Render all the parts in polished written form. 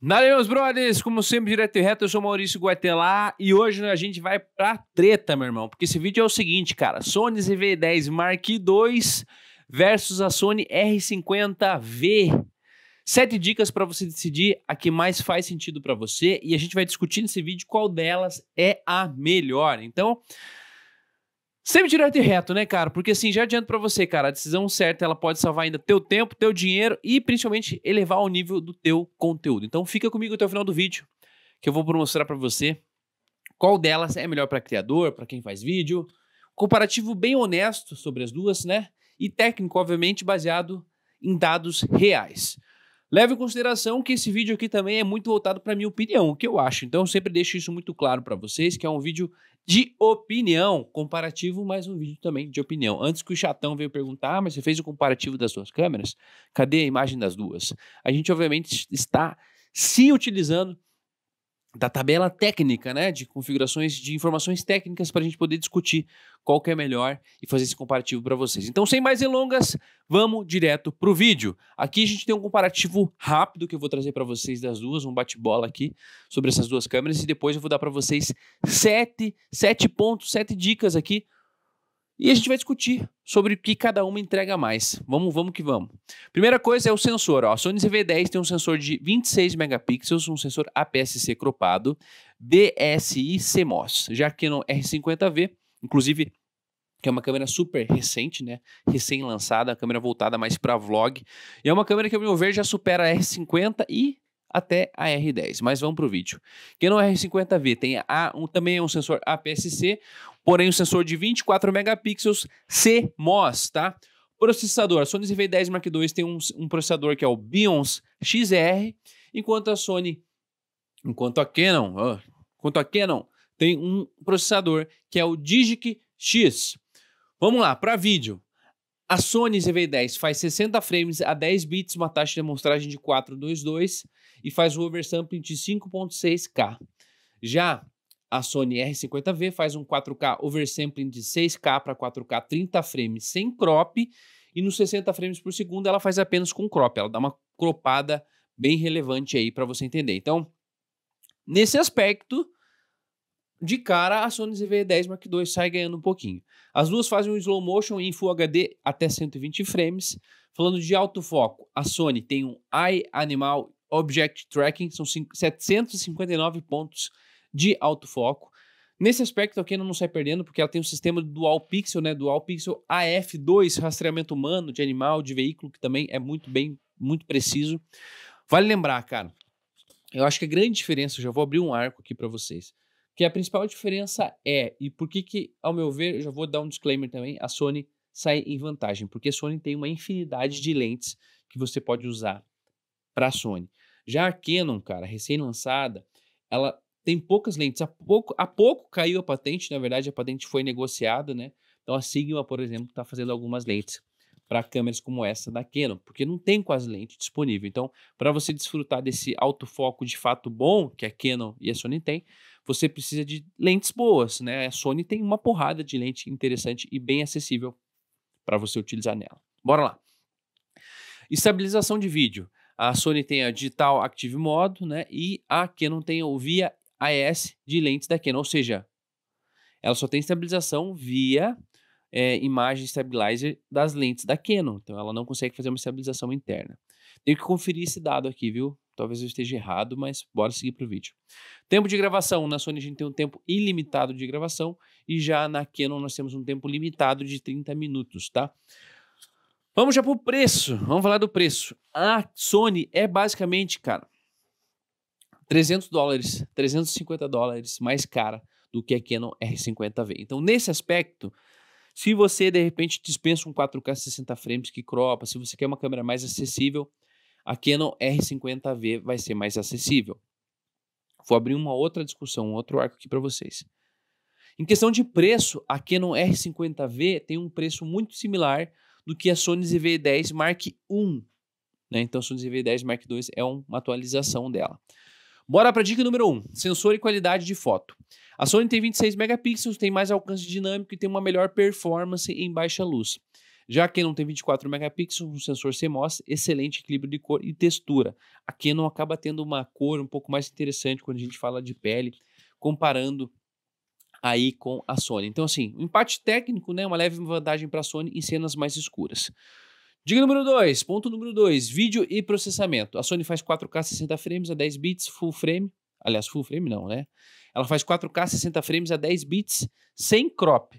Nada, meus brothers, como sempre, direto e reto, eu sou o Maurício Guatelá e hoje a gente vai pra treta, meu irmão, porque esse vídeo é o seguinte, cara, Sony ZV-10 Mark II versus a Sony R50V. 7 dicas para você decidir a que mais faz sentido para você e a gente vai discutir nesse vídeo qual delas é a melhor. Então, sempre direto e reto, né, cara? Porque assim, já adianto pra você, cara, a decisão certa, ela pode salvar ainda teu tempo, teu dinheiro e principalmente elevar o nível do teu conteúdo. Então fica comigo até o final do vídeo, que eu vou mostrar pra você qual delas é melhor pra criador, pra quem faz vídeo, comparativo bem honesto sobre as duas, né? E técnico, obviamente, baseado em dados reais. Leve em consideração que esse vídeo aqui também é muito voltado para minha opinião, o que eu acho. Então eu sempre deixo isso muito claro para vocês, que é um vídeo de opinião, comparativo, mas um vídeo também de opinião. Antes que o chatão veio perguntar, mas você fez o comparativo das suas câmeras? Cadê a imagem das duas? A gente obviamente está se utilizando da tabela técnica, né, de configurações, de informações técnicas para a gente poder discutir qual que é melhor e fazer esse comparativo para vocês. Então, sem mais delongas, vamos direto para o vídeo. Aqui a gente tem um comparativo rápido que eu vou trazer para vocês das duas, um bate-bola aqui sobre essas duas câmeras e depois eu vou dar para vocês 7 pontos, 7 dicas aqui e a gente vai discutir sobre o que cada uma entrega mais. Vamos que vamos. Primeira coisa é o sensor. Ó. A Sony ZV-10 tem um sensor de 26 megapixels, um sensor APS-C cropado, DSI CMOS. Já que no R50V, inclusive, que é uma câmera super recente, né? Recém-lançada, a câmera voltada mais para vlog. E é uma câmera que, ao meu ver, já supera a R50 e até a R10, mas vamos para o vídeo. Que no R50V tem também um sensor APS-C, porém um sensor de 24 megapixels CMOS, tá? Processador, a Sony ZV-10 Mark II tem um processador que é o Bions XR, enquanto a Canon tem um processador que é o Digic X. Vamos lá, para vídeo. A Sony ZV-10 faz 60 frames a 10 bits, uma taxa de amostragem de 422 e faz o oversampling de 5.6K. Já a Sony R50V faz um 4K oversampling de 6K para 4K 30 frames sem crop e nos 60 frames por segundo ela faz apenas com crop. Ela dá uma cropada bem relevante aí para você entender. Então, nesse aspecto, de cara, a Sony ZV-10 Mark II sai ganhando um pouquinho. As duas fazem um slow motion em Full HD até 120 frames. Falando de autofoco, a Sony tem um Eye Animal Object Tracking, são 759 pontos de autofoco. Nesse aspecto, a Canon não sai perdendo, porque ela tem um sistema Dual Pixel, né? Dual Pixel AF2, rastreamento humano, de animal, de veículo, que também é muito preciso. Vale lembrar, cara, eu acho que a grande diferença, eu já vou abrir um arco aqui para vocês, que a principal diferença e por que, ao meu ver, eu já vou dar um disclaimer também, a Sony sai em vantagem, porque a Sony tem uma infinidade de lentes que você pode usar para a Sony. Já a Canon, cara, recém-lançada, ela tem poucas lentes. Há pouco caiu a patente, na verdade a patente foi negociada, né? Então a Sigma, por exemplo, está fazendo algumas lentes para câmeras como essa da Canon, porque não tem quase lente disponível. Então, para você desfrutar desse autofoco de fato bom, que a Canon e a Sony tem, você precisa de lentes boas, né? A Sony tem uma porrada de lente interessante e bem acessível para você utilizar nela. Bora lá. Estabilização de vídeo. A Sony tem a Digital Active Mode, né? E a Canon tem o via AES de lentes da Canon, ou seja, ela só tem estabilização via imagem stabilizer das lentes da Canon, então ela não consegue fazer uma estabilização interna. Tenho que conferir esse dado aqui, viu? Talvez eu esteja errado, mas bora seguir para o vídeo. Tempo de gravação, na Sony a gente tem um tempo ilimitado de gravação e já na Canon nós temos um tempo limitado de 30 minutos, tá? Vamos já pro preço, vamos falar do preço. A Sony é basicamente, cara, $300, $350 mais cara do que a Canon R50V. Então, nesse aspecto, se você, de repente, dispensa um 4K 60 frames que cropa, se você quer uma câmera mais acessível, a Canon R50V vai ser mais acessível. Vou abrir uma outra discussão, um outro arco aqui para vocês. Em questão de preço, a Canon R50V tem um preço muito similar do que a Sony ZV-10 Mark I. Né? Então, a Sony ZV-10 Mark II é uma atualização dela. Bora para a dica número 1, sensor e qualidade de foto. A Sony tem 26 megapixels, tem mais alcance dinâmico e tem uma melhor performance em baixa luz. Já a Canon tem 24 megapixels, um sensor CMOS, excelente equilíbrio de cor e textura. A Canon acaba tendo uma cor um pouco mais interessante quando a gente fala de pele, comparando aí com a Sony. Então assim, o empate técnico, né, uma leve vantagem para a Sony em cenas mais escuras. Dica número 2, ponto número 2, vídeo e processamento. A Sony faz 4K 60 frames a 10 bits, full frame. Aliás, full frame não, né? Ela faz 4K 60 frames a 10 bits sem crop,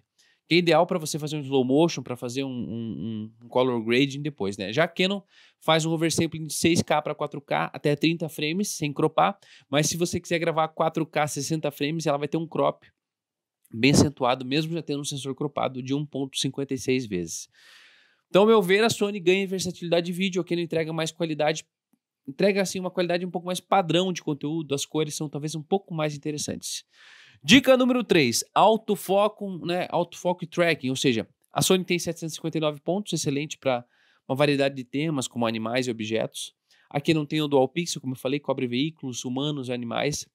que é ideal para você fazer um slow motion, para fazer um color grading depois, né? Já a Canon faz um oversampling de 6K para 4K até 30 frames sem cropar, mas se você quiser gravar 4K 60 frames, ela vai ter um crop bem acentuado, mesmo já tendo um sensor cropado de 1.56 vezes. Então, ao meu ver, a Sony ganha em versatilidade de vídeo, a Canon entrega mais qualidade, entrega assim uma qualidade um pouco mais padrão de conteúdo, as cores são talvez um pouco mais interessantes. Dica número 3, autofoco, né, autofoco e tracking, ou seja, a Sony tem 759 pontos, excelente para uma variedade de temas como animais e objetos. A Canon tem o Dual Pixel, como eu falei, cobre veículos, humanos e animais.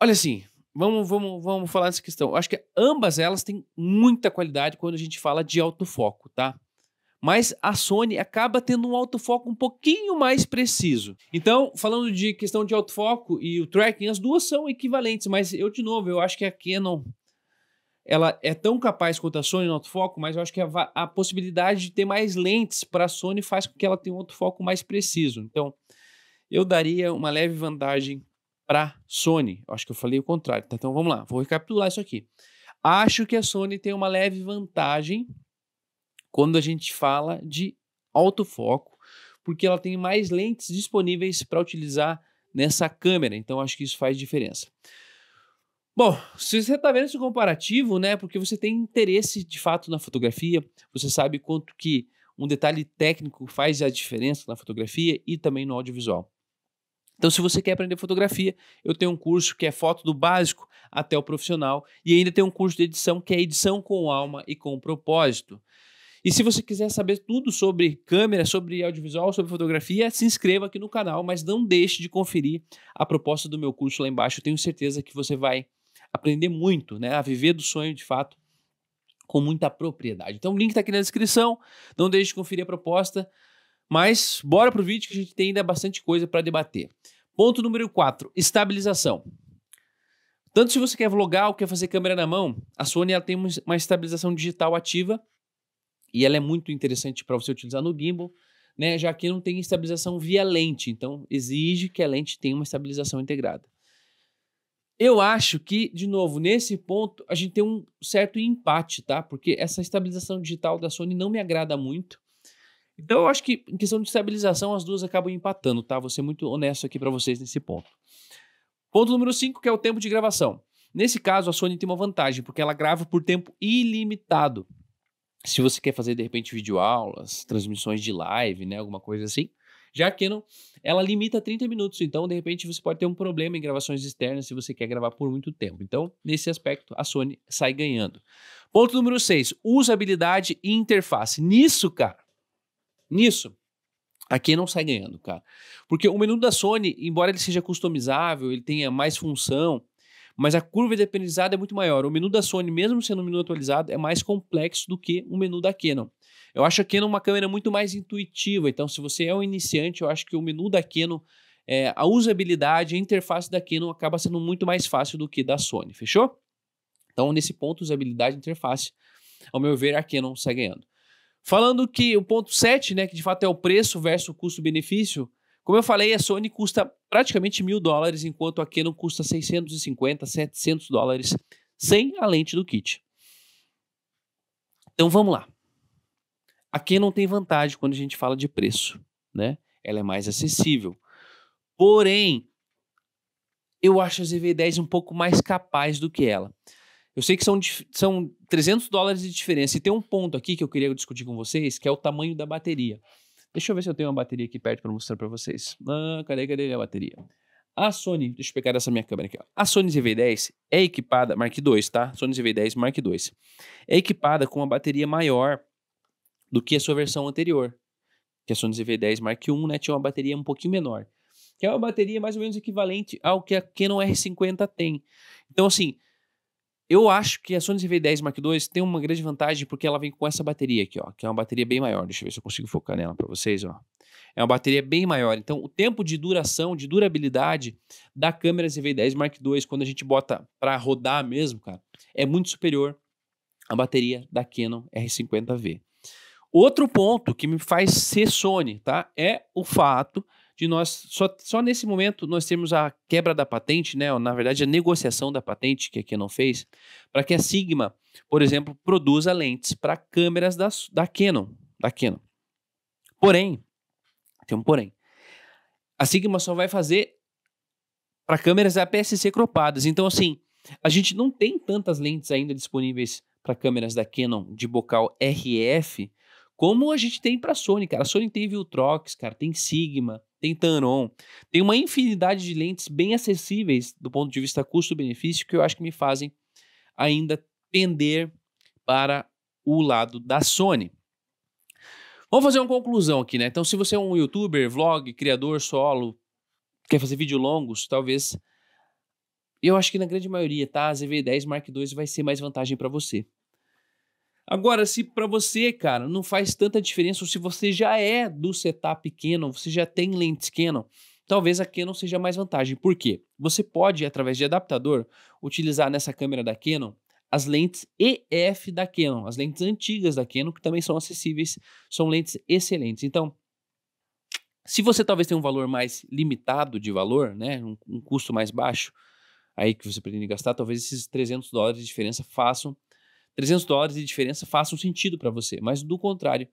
Olha assim, vamos falar dessa questão. Eu acho que ambas elas têm muita qualidade quando a gente fala de autofoco, tá? Mas a Sony acaba tendo um autofoco um pouquinho mais preciso. Então, falando de questão de autofoco e o tracking, as duas são equivalentes, mas de novo, eu acho que a Canon, ela é tão capaz quanto a Sony no autofoco, mas eu acho que a possibilidade de ter mais lentes para a Sony faz com que ela tenha um autofoco mais preciso. Então, eu daria uma leve vantagem para Sony. Eu acho que eu falei o contrário, tá? Então vamos lá, vou recapitular isso aqui. Acho que a Sony tem uma leve vantagem quando a gente fala de autofoco, porque ela tem mais lentes disponíveis para utilizar nessa câmera, então acho que isso faz diferença. Bom, se você está vendo esse comparativo, né, porque você tem interesse de fato na fotografia, você sabe quanto que um detalhe técnico faz a diferença na fotografia e também no audiovisual. Então, se você quer aprender fotografia, eu tenho um curso que é foto do básico até o profissional e ainda tem um curso de edição que é edição com alma e com propósito. E se você quiser saber tudo sobre câmera, sobre audiovisual, sobre fotografia, se inscreva aqui no canal, mas não deixe de conferir a proposta do meu curso lá embaixo. Eu tenho certeza que você vai aprender muito, né, a viver do sonho de fato com muita propriedade. Então o link está aqui na descrição, não deixe de conferir a proposta, mas bora pro vídeo que a gente tem ainda bastante coisa para debater. Ponto número 4, estabilização. Tanto se você quer vlogar ou quer fazer câmera na mão, a Sony ela tem uma estabilização digital ativa e ela é muito interessante para você utilizar no gimbal, né, já que não tem estabilização via lente, então exige que a lente tenha uma estabilização integrada. Eu acho que, de novo, nesse ponto, a gente tem um certo empate, tá? Porque essa estabilização digital da Sony não me agrada muito. Então, eu acho que, em questão de estabilização, as duas acabam empatando, tá? Vou ser muito honesto aqui para vocês nesse ponto. Ponto número 5, que é o tempo de gravação. Nesse caso, a Sony tem uma vantagem, porque ela grava por tempo ilimitado. Se você quer fazer, de repente, videoaulas, transmissões de live, né? Alguma coisa assim. Já a Canon, ela limita 30 minutos, então de repente você pode ter um problema em gravações externas se você quer gravar por muito tempo. Então, nesse aspecto, a Sony sai ganhando. Ponto número 6, usabilidade e interface. Nisso, cara, a Canon sai ganhando, cara. Porque o menu da Sony, embora ele seja customizável, ele tenha mais função, mas a curva de aprendizado é muito maior. O menu da Sony, mesmo sendo um menu atualizado, é mais complexo do que o menu da Canon. Eu acho a Canon uma câmera muito mais intuitiva, então se você é um iniciante, eu acho que o menu da Canon, a usabilidade, a interface da Canon acaba sendo muito mais fácil do que da Sony, fechou? Então nesse ponto, usabilidade e interface, ao meu ver, a Canon sai ganhando. Falando que o ponto 7, né, que de fato é o preço versus o custo-benefício, como eu falei, a Sony custa praticamente $1.000, enquanto a Canon custa 650, $700 sem a lente do kit. Então vamos lá. A Canon tem vantagem quando a gente fala de preço, né? Ela é mais acessível. Porém, eu acho a ZV-10 um pouco mais capaz do que ela. Eu sei que são $300 de diferença. E tem um ponto aqui que eu queria discutir com vocês, que é o tamanho da bateria. Deixa eu ver se eu tenho uma bateria aqui perto para mostrar para vocês. Cadê a bateria? A Sony, deixa eu pegar essa minha câmera aqui, ó. A Sony ZV-10 é equipada, Mark II, tá? Sony ZV-10 Mark II. É equipada com uma bateria maior do que a sua versão anterior, que a Sony ZV-10 Mark I, né, tinha uma bateria um pouquinho menor, que é uma bateria mais ou menos equivalente ao que a Canon R50 tem. Então, assim, Eu acho que a Sony ZV-10 Mark II tem uma grande vantagem porque ela vem com essa bateria aqui, ó, que é uma bateria bem maior. Deixa eu ver se eu consigo focar nela para vocês, ó. É uma bateria bem maior. Então, o tempo de duração, de durabilidade da câmera ZV-10 Mark II, quando a gente bota para rodar mesmo, cara, é muito superior à bateria da Canon R50V. Outro ponto que me faz ser Sony, tá? É o fato de nós, só nesse momento, nós temos a quebra da patente, né? Ou, na verdade, a negociação da patente que a Canon fez, para que a Sigma, por exemplo, produza lentes para câmeras da Canon. Porém, tem um porém. A Sigma só vai fazer para câmeras APS-C cropadas. Então, assim, a gente não tem tantas lentes ainda disponíveis para câmeras da Canon de bocal RF como a gente tem para a Sony, cara. A Sony tem Viltrox, cara, tem Sigma, tem Tamron, tem uma infinidade de lentes bem acessíveis do ponto de vista custo-benefício que eu acho que me fazem ainda pender para o lado da Sony. Vamos fazer uma conclusão aqui, né? Então, se você é um youtuber, vlog, criador solo, quer fazer vídeos longos, talvez, eu acho que na grande maioria, tá? A ZV-10 Mark II vai ser mais vantagem para você. Agora, se para você, cara, não faz tanta diferença, ou se você já é do setup Canon, você já tem lentes Canon, talvez a Canon seja mais vantagem. Por quê? Você pode, através de adaptador, utilizar nessa câmera da Canon as lentes EF da Canon, as lentes antigas da Canon, que também são acessíveis, são lentes excelentes. Então, se você talvez tenha um valor mais limitado de valor, né, um custo mais baixo, aí que você pretende gastar, talvez esses $300 de diferença façam $300 de diferença façam sentido para você, mas do contrário,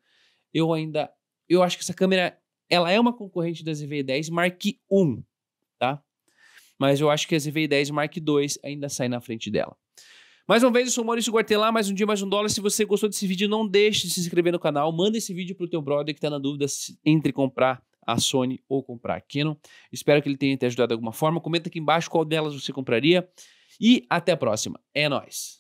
eu acho que essa câmera, ela é uma concorrente da ZV-10 Mark I, tá? Mas eu acho que a ZV-10 Mark II ainda sai na frente dela. Mais uma vez, eu sou o Maurício Guartelá, mais um dia, mais um dólar. Se você gostou desse vídeo, não deixe de se inscrever no canal, manda esse vídeo pro teu brother que tá na dúvida entre comprar a Sony ou comprar a Canon. Espero que ele tenha te ajudado de alguma forma. Comenta aqui embaixo qual delas você compraria e até a próxima. É nóis!